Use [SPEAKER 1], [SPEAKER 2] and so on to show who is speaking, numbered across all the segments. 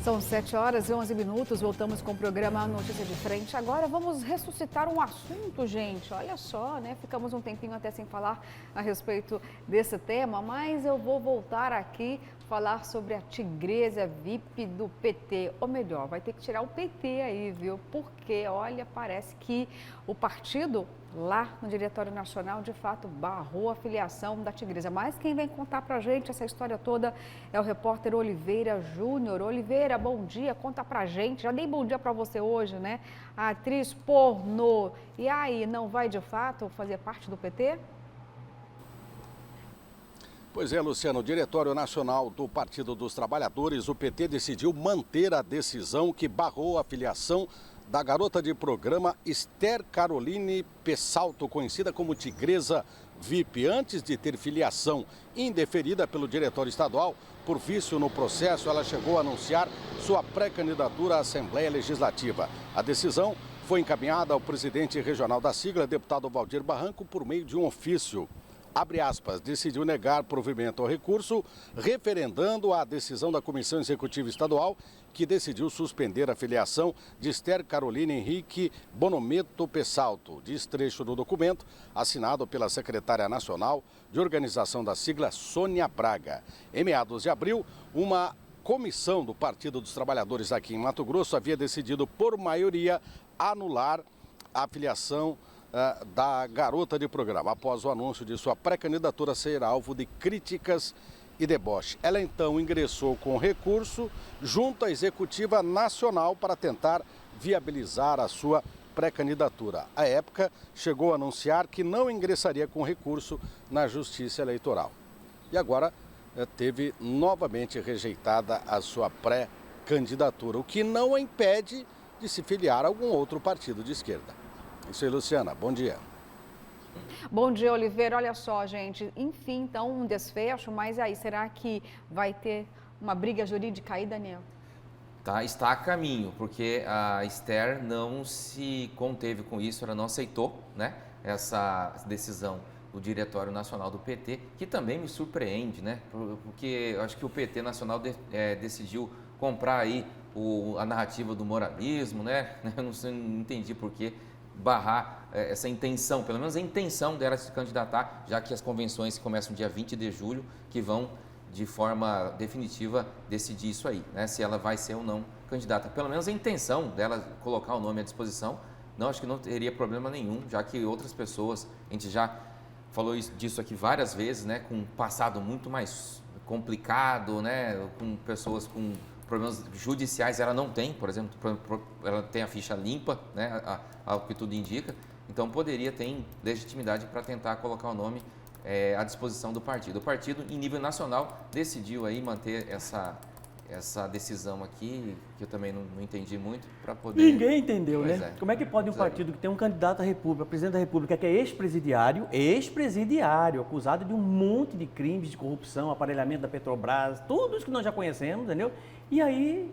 [SPEAKER 1] São 7h11, voltamos com o programa Notícia de Frente. Agora vamos ressuscitar um assunto, gente. Olha só, né? Ficamos um tempinho até sem falar a respeito desse tema, mas eu vou voltar aqui falar sobre a tigresa VIP do PT. Ou melhor, vai ter que tirar o PT aí, viu? Porque, olha, parece que o partido lá no Diretório Nacional, de fato, barrou a filiação da tigresa. Mas quem vem contar pra gente essa história toda é o repórter Oliveira Júnior. Oliveira, bom dia, conta pra gente. Já dei bom dia pra você hoje, né? A atriz pornô. E aí, não vai de fato fazer parte do PT?
[SPEAKER 2] Pois é, Luciano, o Diretório Nacional do Partido dos Trabalhadores, o PT, decidiu manter a decisão que barrou a filiação da garota de programa Esther Caroline Pessalto, conhecida como Tigresa VIP. Antes de ter filiação indeferida pelo Diretório Estadual por vício no processo, ela chegou a anunciar sua pré-candidatura à Assembleia Legislativa. A decisão foi encaminhada ao presidente regional da sigla, deputado Valdir Barranco, por meio de um ofício. Abre aspas, decidiu negar provimento ao recurso, referendando a decisão da Comissão Executiva Estadual, que decidiu suspender a filiação de Esther Caroline Henrique Bonometo Pessalto. Diz trecho do documento, assinado pela secretária nacional de organização da sigla, Sônia Braga. Em meados de abril, uma comissão do Partido dos Trabalhadores aqui em Mato Grosso havia decidido, por maioria, anular a filiação da garota de programa, após o anúncio de sua pré-candidatura ser alvo de críticas e deboche. Ela então ingressou com recurso junto à Executiva Nacional para tentar viabilizar a sua pré-candidatura. À época, chegou a anunciar que não ingressaria com recurso na Justiça Eleitoral. E agora teve novamente rejeitada a sua pré-candidatura, o que não a impede de se filiar a algum outro partido de esquerda. Isso aí, Luciana. Bom dia.
[SPEAKER 1] Bom dia, Oliveira. Olha só, gente. Enfim, então, um desfecho, mas aí, será que vai ter uma briga jurídica aí, Daniel?
[SPEAKER 3] Está a caminho, porque a Esther não se conteve com isso, ela não aceitou, né, essa decisão do Diretório Nacional do PT, que também me surpreende, né, porque eu acho que o PT Nacional decidiu comprar aí a narrativa do moralismo, né, eu não entendi por que barrar essa intenção, pelo menos a intenção dela se candidatar, já que as convenções começam dia 20 de julho, que vão de forma definitiva decidir isso aí, né? Se ela vai ser ou não candidata. Pelo menos a intenção dela colocar o nome à disposição, não, acho que não teria problema nenhum, já que outras pessoas, a gente já falou disso aqui várias vezes, né? Com um passado muito mais complicado, né? Com pessoas com problemas judiciais, ela não tem, por exemplo, ela tem a ficha limpa, né, ao que tudo indica, então poderia ter legitimidade para tentar colocar o nome à disposição do partido. O partido, em nível nacional, decidiu aí manter essa decisão aqui, que eu também não entendi muito, para poder...
[SPEAKER 4] Ninguém entendeu, pois né? Como é que pode um partido que tem um candidato à República, presidente da República, que é ex-presidiário, acusado de um monte de crimes de corrupção, aparelhamento da Petrobras, tudo isso que nós já conhecemos, entendeu? E aí,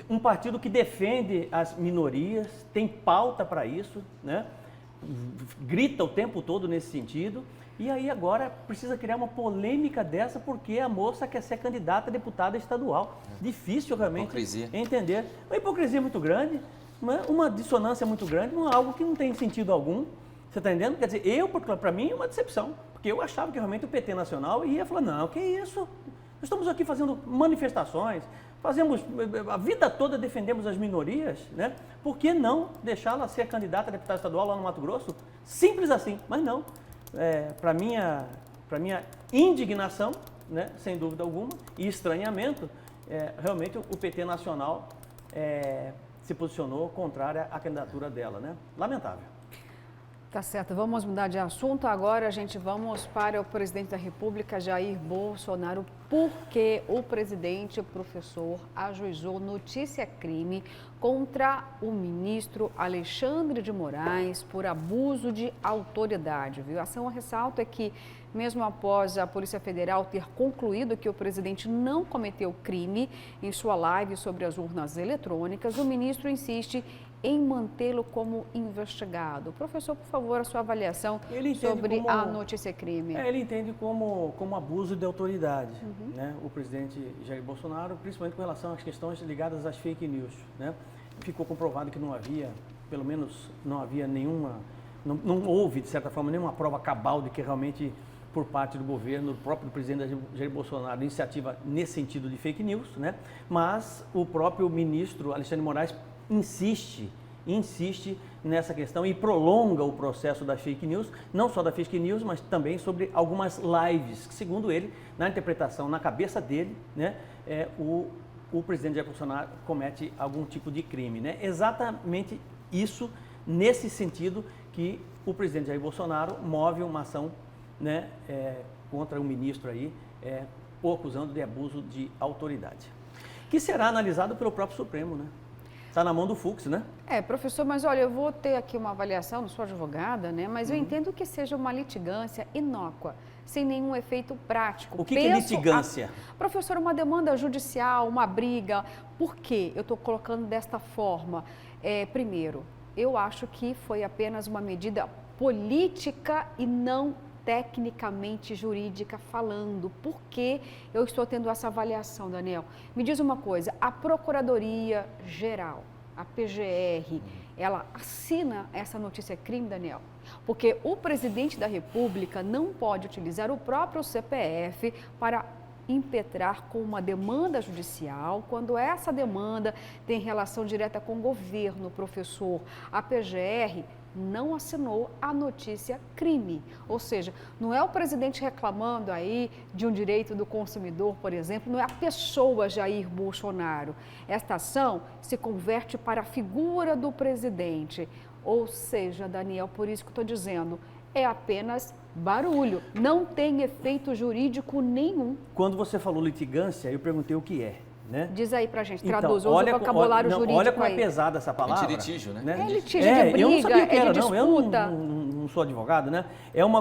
[SPEAKER 4] um partido que defende as minorias, tem pauta para isso, né? Grita o tempo todo nesse sentido, e aí agora precisa criar uma polêmica dessa porque a moça quer ser candidata a deputada estadual. Difícil realmente entender. Uma hipocrisia muito grande, uma dissonância muito grande, algo que não tem sentido algum. Você está entendendo? Quer dizer, para mim é uma decepção, porque eu achava que realmente o PT Nacional ia falar, não, que isso? Nós estamos aqui fazendo manifestações, a vida toda defendemos as minorias, né? Por que não deixá-la ser candidata a deputada estadual lá no Mato Grosso? Simples assim, mas não. Para minha indignação, né, sem dúvida alguma, e estranhamento, realmente o PT Nacional se posicionou contrária à candidatura dela, né? Lamentável.
[SPEAKER 1] Tá certo, vamos mudar de assunto. Agora, vamos para o presidente da República, Jair Bolsonaro, porque o presidente, o professor, ajuizou notícia-crime contra o ministro Alexandre de Moraes por abuso de autoridade. Viu? A ação, ressalto, é que, mesmo após a Polícia Federal ter concluído que o presidente não cometeu crime em sua live sobre as urnas eletrônicas, o ministro insiste em mantê-lo como investigado? Professor, por favor, a sua avaliação sobre a notícia crime.
[SPEAKER 4] Ele entende como abuso de autoridade, né? O presidente Jair Bolsonaro, principalmente com relação às questões ligadas às fake news, né? Ficou comprovado que não havia, pelo menos não havia nenhuma, não houve, de certa forma, nenhuma prova cabal de que realmente, por parte do governo, do próprio presidente Jair Bolsonaro, iniciativa nesse sentido de fake news, né? Mas o próprio ministro Alexandre de Moraes insiste nessa questão e prolonga o processo da fake news, não só da fake news, mas também sobre algumas lives, que segundo ele, na interpretação, na cabeça dele, né, o presidente Jair Bolsonaro comete algum tipo de crime, né? Exatamente isso, nesse sentido que o presidente Jair Bolsonaro move uma ação, né, contra um ministro aí, o acusando de abuso de autoridade, que será analisado pelo próprio Supremo, né? Está na mão do Fux, né?
[SPEAKER 1] Professor, mas olha, eu vou ter aqui uma avaliação, não sou advogada, né? Mas eu entendo que seja uma litigância inócua, sem nenhum efeito prático.
[SPEAKER 4] O que é litigância?
[SPEAKER 1] Professor, uma demanda judicial, uma briga. Por que eu estou colocando desta forma? Primeiro, eu acho que foi apenas uma medida política e não tecnicamente jurídica falando. Por que eu estou tendo essa avaliação, Daniel? Me diz uma coisa, a Procuradoria Geral, a PGR, ela assina essa notícia crime, Daniel? Porque o presidente da República não pode utilizar o próprio CPF para impetrar com uma demanda judicial, quando essa demanda tem relação direta com o governo, professor. A PGR não assinou a notícia crime, ou seja, não é o presidente reclamando aí de um direito do consumidor, por exemplo, não é a pessoa Jair Bolsonaro. Esta ação se converte para a figura do presidente, ou seja, Daniel, por isso que estou dizendo, é apenas barulho, não tem efeito jurídico nenhum.
[SPEAKER 4] Quando você falou litigância, eu perguntei o que é. Né?
[SPEAKER 1] Diz aí pra gente, traduz, usa o vocabulário jurídico.
[SPEAKER 4] Olha como
[SPEAKER 1] aí.
[SPEAKER 4] É pesada essa palavra.
[SPEAKER 3] Litígio, né?
[SPEAKER 1] É litígio de briga,
[SPEAKER 4] eu não sabia que era,
[SPEAKER 1] de disputa.
[SPEAKER 4] Eu não sou advogado, né?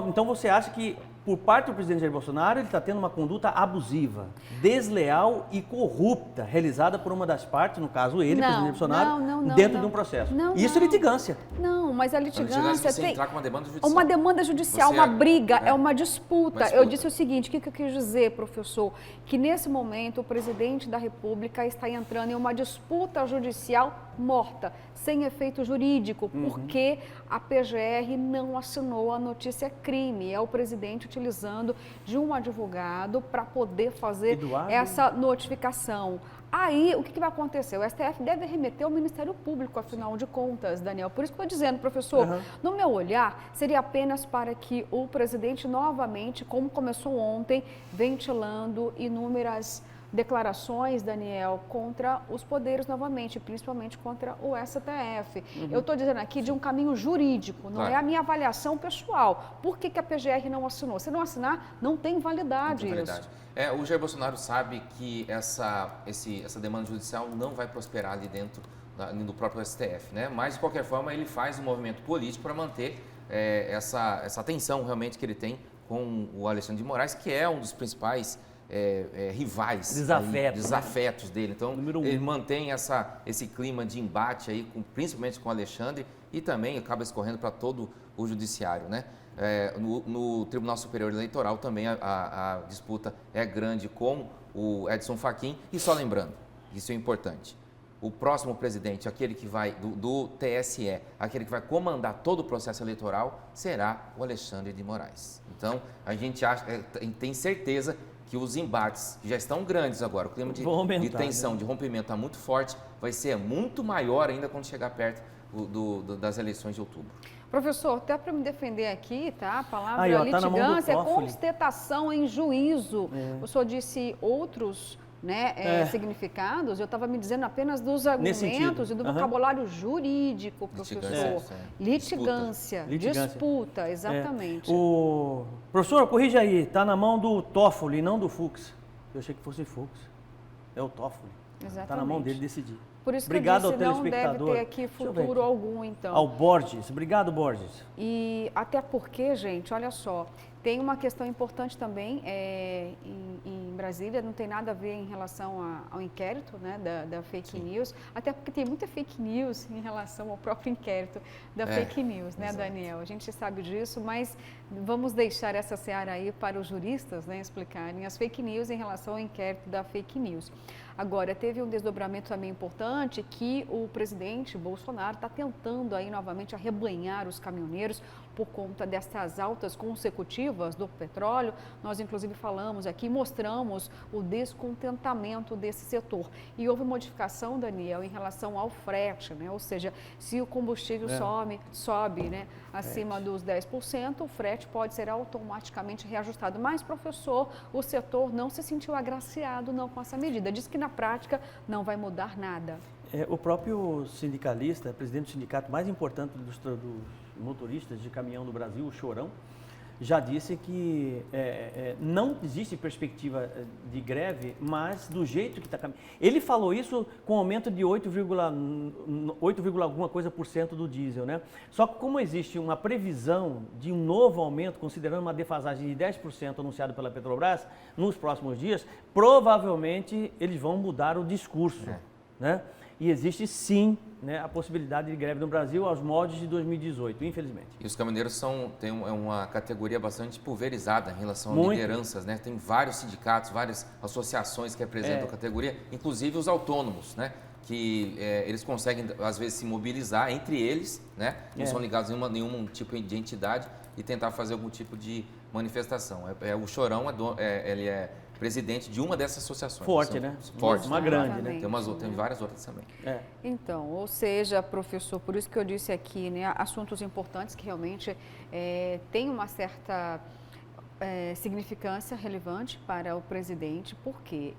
[SPEAKER 4] Então você acha que, por parte do presidente Jair Bolsonaro, ele está tendo uma conduta abusiva, desleal e corrupta, realizada por uma das partes, no caso ele, presidente Bolsonaro, dentro de um processo. Isso é litigância.
[SPEAKER 1] Não, mas a litigância
[SPEAKER 3] tem entrar com uma demanda judicial.
[SPEAKER 1] Uma demanda judicial, uma briga, é uma disputa. Eu disse o seguinte, o que eu quis dizer, professor? Que nesse momento o presidente da República está entrando em uma disputa judicial morta, sem efeito jurídico, porque a PGR não assinou a notícia crime. É o presidente utilizando de um advogado para poder fazer essa notificação. Aí, o que vai acontecer? O STF deve remeter ao Ministério Público, afinal de contas, Daniel. Por isso que eu estou dizendo, professor, no meu olhar, seria apenas para que o presidente novamente, como começou ontem, ventilando inúmeras declarações, Daniel, contra os poderes novamente, principalmente contra o STF. Eu estou dizendo aqui de um caminho jurídico, não é a minha avaliação pessoal. Por que a PGR não assinou? Se não assinar, não tem validade isso.
[SPEAKER 3] O Jair Bolsonaro sabe que essa demanda judicial não vai prosperar ali dentro do próprio STF, né? Mas, de qualquer forma, ele faz um movimento político para manter essa tensão realmente que ele tem com o Alexandre de Moraes, que é um dos principais rivais, desafetos dele. Então, ele mantém esse clima de embate aí, principalmente com o Alexandre, e também acaba escorrendo para todo o judiciário, né? No Tribunal Superior Eleitoral também a disputa é grande com o Edson Fachin. E só lembrando, isso é importante, o próximo presidente, aquele que vai do TSE, aquele que vai comandar todo o processo eleitoral, será o Alexandre de Moraes. Então, a gente tem certeza que os embates que já estão grandes agora, o clima de tensão, né? De rompimento está muito forte, vai ser muito maior ainda quando chegar perto das eleições de outubro.
[SPEAKER 1] Professor, até para me defender aqui, tá? A palavra litigância é constatação em juízo. O senhor disse outros, né, significados, eu estava me dizendo apenas dos argumentos e do vocabulário jurídico, professor. Litigância, disputa, exatamente.
[SPEAKER 4] Professor, corrija aí, está na mão do Toffoli, não do Fux. Eu achei que fosse Fux. É o Toffoli.
[SPEAKER 1] Exatamente.
[SPEAKER 4] Está na mão dele decidir.
[SPEAKER 1] Por isso
[SPEAKER 4] obrigado
[SPEAKER 1] que eu disse,
[SPEAKER 4] ao telespectador.
[SPEAKER 1] Não deve ter aqui futuro algum, então.
[SPEAKER 4] Ao Borges. Obrigado, Borges.
[SPEAKER 1] E até porque, gente, olha só, tem uma questão importante também em Brasília, não tem nada a ver em relação ao inquérito, né, da fake news, até porque tem muita fake news em relação ao próprio inquérito da fake news, né, Daniel? A gente sabe disso, mas vamos deixar essa seara aí para os juristas, né, explicarem as fake news em relação ao inquérito da fake news. Agora, teve um desdobramento também importante que o presidente Bolsonaro está tentando aí novamente arrebanhar os caminhoneiros por conta dessas altas consecutivas do petróleo. Nós, inclusive, falamos aqui, mostramos o descontentamento desse setor. E houve modificação, Daniel, em relação ao frete, né? Ou seja, se o combustível sobe, né, acima dos 10%, o frete pode ser automaticamente reajustado. Mas, professor, o setor não se sentiu agraciado não com essa medida. Diz que na prática não vai mudar nada.
[SPEAKER 4] O próprio sindicalista, presidente do sindicato mais importante dos motoristas de caminhão do Brasil, o Chorão, já disse que não existe perspectiva de greve, mas do jeito que está caminhando. Ele falou isso com aumento de 8, alguma coisa por cento do diesel, né? Só que como existe uma previsão de um novo aumento, considerando uma defasagem de 10% anunciado pela Petrobras nos próximos dias, provavelmente eles vão mudar o discurso, né? E existe sim, né, a possibilidade de greve no Brasil aos moldes de 2018, infelizmente.
[SPEAKER 3] E os caminhoneiros têm uma categoria bastante pulverizada em relação a lideranças, né? Tem vários sindicatos, várias associações que representam a categoria, inclusive os autônomos, né? Que eles conseguem, às vezes, se mobilizar entre eles, né? Não são ligados a nenhum tipo de entidade e tentar fazer algum tipo de manifestação. O Chorão, ele é presidente de uma dessas associações.
[SPEAKER 4] Forte, né?
[SPEAKER 3] Forte.
[SPEAKER 4] Uma grande, né?
[SPEAKER 3] Tem várias outras também.
[SPEAKER 1] Então, ou seja, professor, por isso que eu disse aqui, né, assuntos importantes que realmente têm uma certa significância relevante para o presidente, porque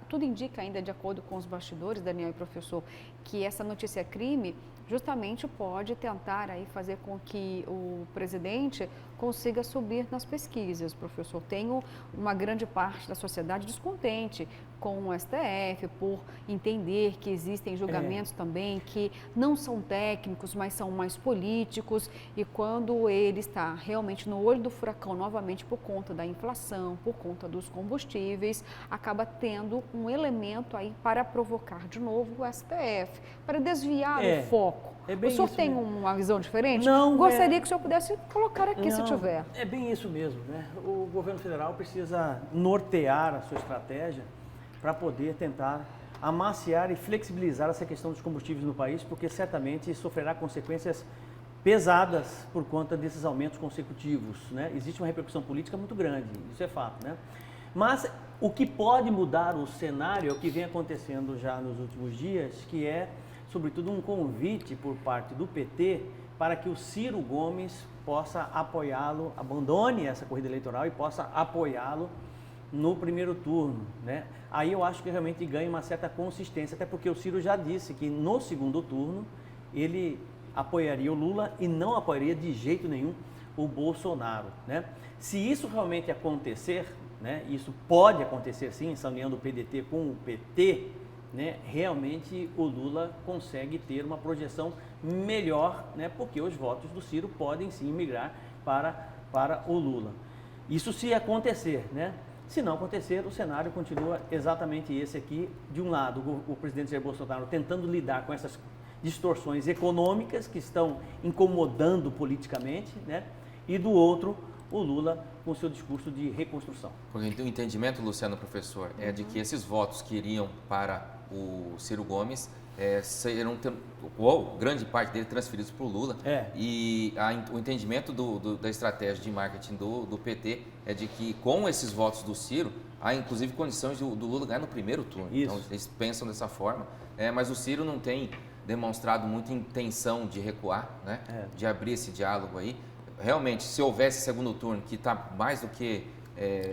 [SPEAKER 1] tudo indica ainda, de acordo com os bastidores, Daniel e professor, que essa notícia crime justamente pode tentar aí fazer com que o presidente consiga subir nas pesquisas. Professor, tenho uma grande parte da sociedade descontente com o STF por entender que existem julgamentos também que não são técnicos, mas são mais políticos, e quando ele está realmente no olho do furacão novamente por conta da inflação, por conta dos combustíveis, acaba tendo um elemento aí para provocar de novo o STF, para desviar o foco. O senhor tem uma visão diferente?
[SPEAKER 4] Não.
[SPEAKER 1] Gostaria que o senhor pudesse colocar aqui, se tiver.
[SPEAKER 4] É bem isso mesmo, né? O governo federal precisa nortear a sua estratégia para poder tentar amaciar e flexibilizar essa questão dos combustíveis no país, porque certamente sofrerá consequências pesadas por conta desses aumentos consecutivos, né? Existe uma repercussão política muito grande, isso é fato, né? Mas o que pode mudar o cenário é o que vem acontecendo já nos últimos dias, que é, sobretudo, um convite por parte do PT para que o Ciro Gomes possa apoiá-lo, abandone essa corrida eleitoral e possa apoiá-lo no primeiro turno, né? Aí eu acho que realmente ganha uma certa consistência, até porque o Ciro já disse que no segundo turno ele apoiaria o Lula e não apoiaria de jeito nenhum o Bolsonaro, né? Se isso realmente acontecer, né, isso pode acontecer sim, essa união do PDT com o PT, né, realmente o Lula consegue ter uma projeção melhor, né, porque os votos do Ciro podem sim migrar para o Lula. Isso se acontecer, né? Se não acontecer, o cenário continua exatamente esse aqui. De um lado, o presidente Jair Bolsonaro tentando lidar com essas distorções econômicas que estão incomodando politicamente, né? E do outro, o Lula com seu discurso de reconstrução.
[SPEAKER 3] Porque o entendimento, Luciano, professor, é de que esses votos que iriam para o Ciro Gomes serão, ou grande parte dele, transferidos para o Lula. E o entendimento da estratégia de marketing do PT é de que com esses votos do Ciro, há inclusive condições do Lula ganhar no primeiro turno.
[SPEAKER 4] Isso.
[SPEAKER 3] Então eles pensam dessa forma, mas o Ciro não tem demonstrado muita intenção de recuar, né? De abrir esse diálogo aí. Realmente, se houvesse segundo turno, que está mais do que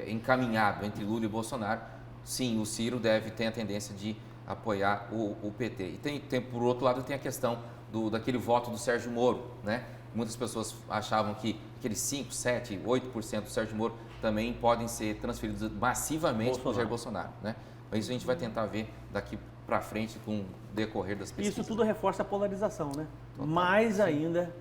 [SPEAKER 3] encaminhado entre Lula e Bolsonaro, sim, o Ciro ter a tendência de apoiar o PT. E por outro lado, tem a questão daquele voto do Sérgio Moro, né? Muitas pessoas achavam que aqueles 5, 7, 8% do Sérgio Moro também podem ser transferidos massivamente para o Jair Bolsonaro, né? Mas isso a gente vai tentar ver daqui para frente com o decorrer das pesquisas.
[SPEAKER 4] Isso tudo reforça a polarização, né?
[SPEAKER 3] Total.
[SPEAKER 4] Mais ainda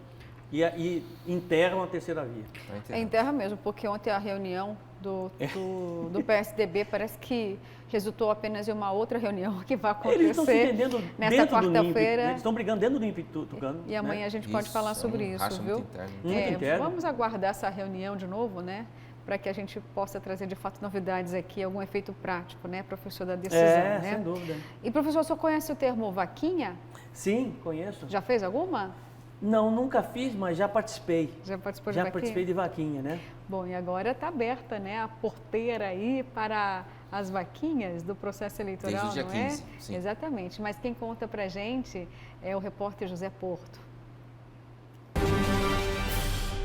[SPEAKER 4] e enterram a terceira via.
[SPEAKER 1] É enterra mesmo, porque ontem a reunião do PSDB parece que resultou apenas em uma outra reunião que vai acontecer
[SPEAKER 4] Eles estão se entendendo
[SPEAKER 1] nessa
[SPEAKER 4] né?
[SPEAKER 1] quarta-feira.
[SPEAKER 4] Eles estão brigando dentro do INPE tucano.
[SPEAKER 1] E amanhã a gente pode falar sobre isso, viu?
[SPEAKER 4] Muito interno.
[SPEAKER 1] Vamos aguardar essa reunião de novo, né? Para que a gente possa trazer de fato novidades aqui, algum efeito prático, né, professor, da decisão, né?
[SPEAKER 4] Sem dúvida.
[SPEAKER 1] E professor, o senhor conhece o termo vaquinha?
[SPEAKER 4] Sim, conheço.
[SPEAKER 1] Já fez alguma?
[SPEAKER 4] Não, nunca fiz, mas já participei.
[SPEAKER 1] Já participou de
[SPEAKER 4] Já
[SPEAKER 1] vaquinha?
[SPEAKER 4] participei de vaquinha, né?
[SPEAKER 1] Bom, e agora está aberta, né, a porteira aí para as vaquinhas do processo eleitoral,
[SPEAKER 3] desde o dia
[SPEAKER 1] não
[SPEAKER 3] 15,
[SPEAKER 1] é?
[SPEAKER 3] sim.
[SPEAKER 1] Exatamente. Mas quem conta pra gente é o repórter José Porto.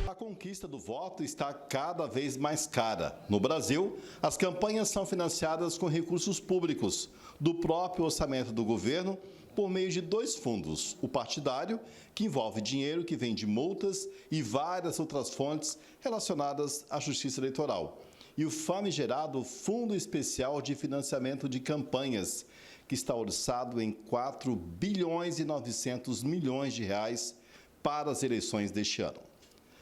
[SPEAKER 5] A conquista do voto está cada vez mais cara. No Brasil, as campanhas são financiadas com recursos públicos, do próprio orçamento do governo, por meio de dois fundos. O partidário, que envolve dinheiro que vem de multas e várias outras fontes relacionadas à justiça eleitoral. E o famigerado Fundo Especial de Financiamento de Campanhas, que está orçado em 4 bilhões e 900 milhões de reais para as eleições deste ano.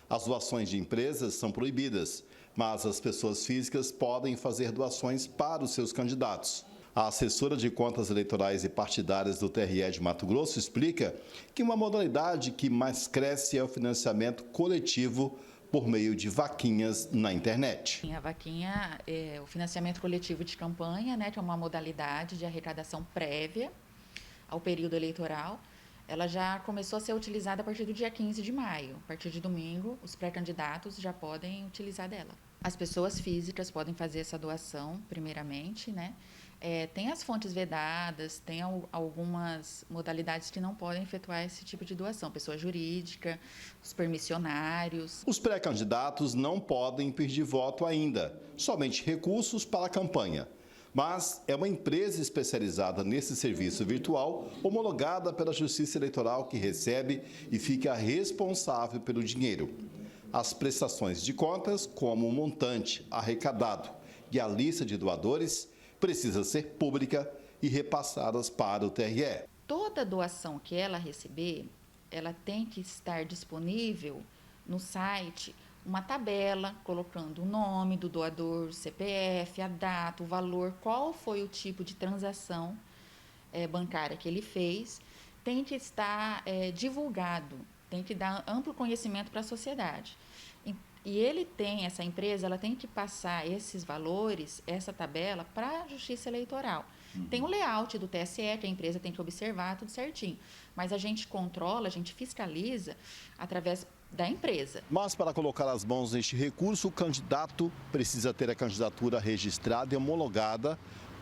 [SPEAKER 5] As doações de empresas são proibidas, mas as pessoas físicas podem fazer doações para os seus candidatos. A assessora de contas eleitorais e partidárias do TRE de Mato Grosso explica que uma modalidade que mais cresce é o financiamento coletivo por meio de vaquinhas na internet.
[SPEAKER 6] A vaquinha é o financiamento coletivo de campanha, né, que é uma modalidade de arrecadação prévia ao período eleitoral. Ela já começou a ser utilizada a partir do dia 15 de maio. A partir de domingo, os pré-candidatos já podem utilizar dela. As pessoas físicas podem fazer essa doação, primeiramente, né? Tem as fontes vedadas, tem algumas modalidades que não podem efetuar esse tipo de doação. Pessoa jurídica, os permissionários.
[SPEAKER 5] Os pré-candidatos não podem pedir voto ainda, somente recursos para a campanha. Mas é uma empresa especializada nesse serviço virtual, homologada pela Justiça Eleitoral, que recebe e fica responsável pelo dinheiro. As prestações de contas, como o montante arrecadado e a lista de doadores, precisa ser pública e repassadas para o TRE.
[SPEAKER 6] Toda doação que ela receber, ela tem que estar disponível no site, uma tabela colocando o nome do doador, o CPF, a data, o valor, qual foi o tipo de transação bancária que ele fez, tem que estar divulgado, tem que dar amplo conhecimento para a sociedade. E essa empresa, ela tem que passar esses valores, essa tabela, para a Justiça Eleitoral. Tem o layout do TSE, que a empresa tem que observar tudo certinho. Mas a gente controla, a gente fiscaliza através da empresa.
[SPEAKER 5] Mas para colocar as mãos neste recurso, o candidato precisa ter a candidatura registrada e homologada,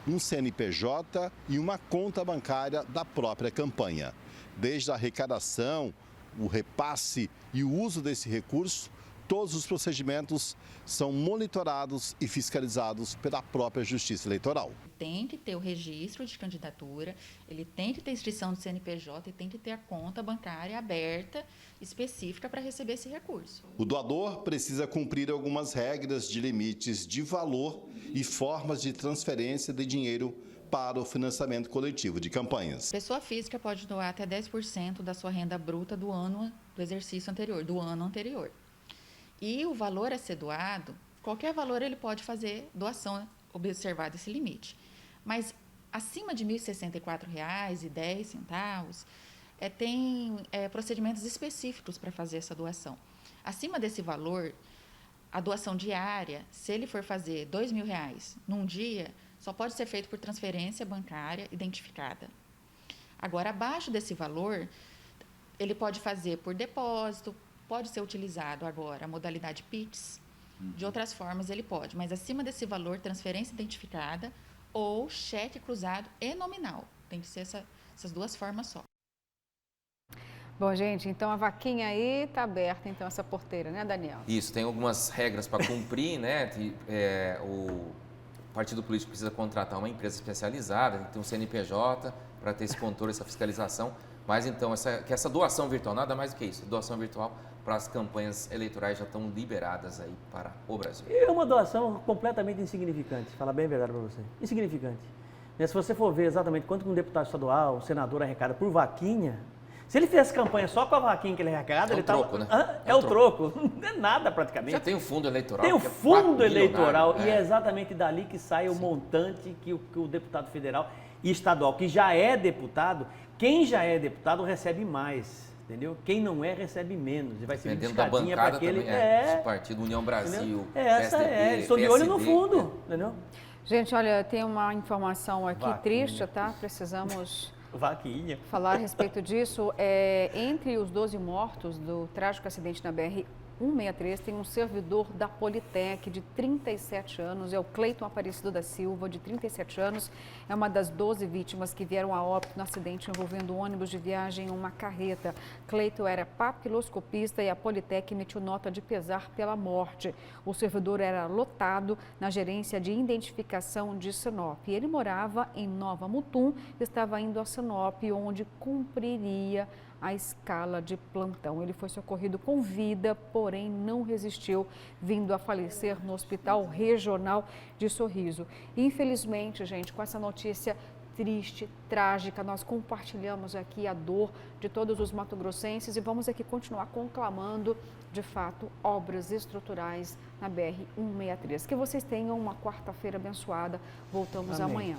[SPEAKER 5] um CNPJ e uma conta bancária da própria campanha. Desde a arrecadação, o repasse e o uso desse recurso, todos os procedimentos são monitorados e fiscalizados pela própria Justiça Eleitoral.
[SPEAKER 6] Tem que ter o registro de candidatura, ele tem que ter inscrição do CNPJ e tem que ter a conta bancária aberta, específica para receber esse recurso.
[SPEAKER 5] O doador precisa cumprir algumas regras de limites de valor e formas de transferência de dinheiro para o financiamento coletivo de campanhas.
[SPEAKER 6] Pessoa física pode doar até 10% da sua renda bruta do ano do exercício anterior, do ano anterior. E o valor a ser doado, qualquer valor ele pode fazer doação, observado esse limite. Mas acima de R$ 1.064,10, tem procedimentos específicos para fazer essa doação. Acima desse valor, a doação diária, se ele for fazer R$ 2.000 num dia, só pode ser feito por transferência bancária identificada. Agora, abaixo desse valor, ele pode fazer por depósito, pode ser utilizado agora a modalidade Pix, de outras formas ele pode, mas acima desse valor, transferência identificada ou cheque cruzado e nominal. Tem que ser essas duas formas só.
[SPEAKER 1] Bom, gente, então a vaquinha aí está aberta, então, essa porteira, né, Daniel?
[SPEAKER 3] Isso, tem algumas regras para cumprir, né? O partido político precisa contratar uma empresa especializada, tem que ter um CNPJ para ter esse controle, essa fiscalização. Mas então, essa doação virtual, nada mais do que isso, doação virtual para as campanhas eleitorais já estão liberadas aí para o Brasil.
[SPEAKER 4] É uma doação completamente insignificante, falar bem a verdade para você, insignificante. Se você for ver exatamente quanto um deputado estadual, um senador arrecada por vaquinha, Se ele fizesse campanha só com a vaquinha que ele arrecada,
[SPEAKER 3] É o
[SPEAKER 4] ele tava...
[SPEAKER 3] troco, né?
[SPEAKER 4] É o troco. Não é nada praticamente.
[SPEAKER 3] Já tem o fundo eleitoral.
[SPEAKER 4] Tem o
[SPEAKER 3] que é
[SPEAKER 4] fundo
[SPEAKER 3] 4
[SPEAKER 4] eleitoral
[SPEAKER 3] bilionário,
[SPEAKER 4] e é exatamente dali que sai o montante que o deputado federal e estadual, que já é deputado, quem já é deputado recebe mais, entendeu? Quem não é, recebe menos. E vai ser
[SPEAKER 3] dentro da
[SPEAKER 4] biscadinha
[SPEAKER 3] bancada
[SPEAKER 4] para aquele...
[SPEAKER 3] também, esse partido União Brasil,
[SPEAKER 4] entendeu? Essa
[SPEAKER 3] PSDB,
[SPEAKER 4] estou de olho no
[SPEAKER 3] PSD,
[SPEAKER 4] fundo, entendeu?
[SPEAKER 1] Gente, olha, tem uma informação aqui
[SPEAKER 4] Vaquinha.
[SPEAKER 1] triste, tá? Precisamos
[SPEAKER 4] Vaquinha.
[SPEAKER 1] falar a respeito disso. Entre os 12 mortos do trágico acidente na BR-163, tem um servidor da Politec de 37 anos, é o Cleiton Aparecido da Silva, de 37 anos. É uma das 12 vítimas que vieram a óbito no acidente envolvendo um ônibus de viagem em uma carreta. Cleiton era papiloscopista e a Politec emitiu nota de pesar pela morte. O servidor era lotado na gerência de identificação de Sinop. Ele morava em Nova Mutum, estava indo a Sinop, onde cumpriria a escala de plantão. Ele foi socorrido com vida, porém não resistiu, vindo a falecer no Hospital Regional de Sorriso. Infelizmente, gente, com essa notícia triste, trágica, nós compartilhamos aqui a dor de todos os mato-grossenses e vamos aqui continuar conclamando, de fato, obras estruturais na BR-163. Que vocês tenham uma quarta-feira abençoada. Voltamos
[SPEAKER 4] Amém.
[SPEAKER 1] amanhã.